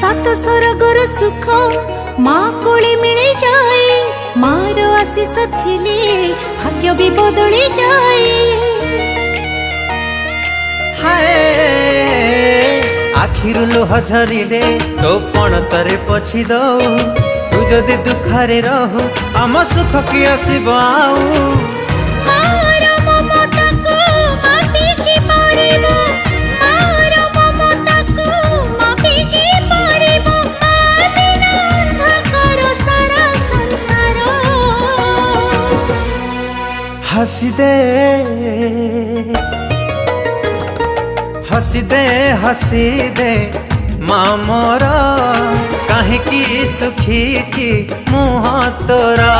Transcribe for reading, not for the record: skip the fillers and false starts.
सात स्वर्गर सुख माँ कोले मिले जाए, मार आशीष थिले भाग्य भी बदली जाए। हाय आखिरु लुह झरिले तो पणतरे पछी दो, तू जदि दुखरे रहू आम सुख कि आसीब आऊ। हसी दे हसी दे हसी दे माँ मोर, कहीं सुखी मुँह तोरा।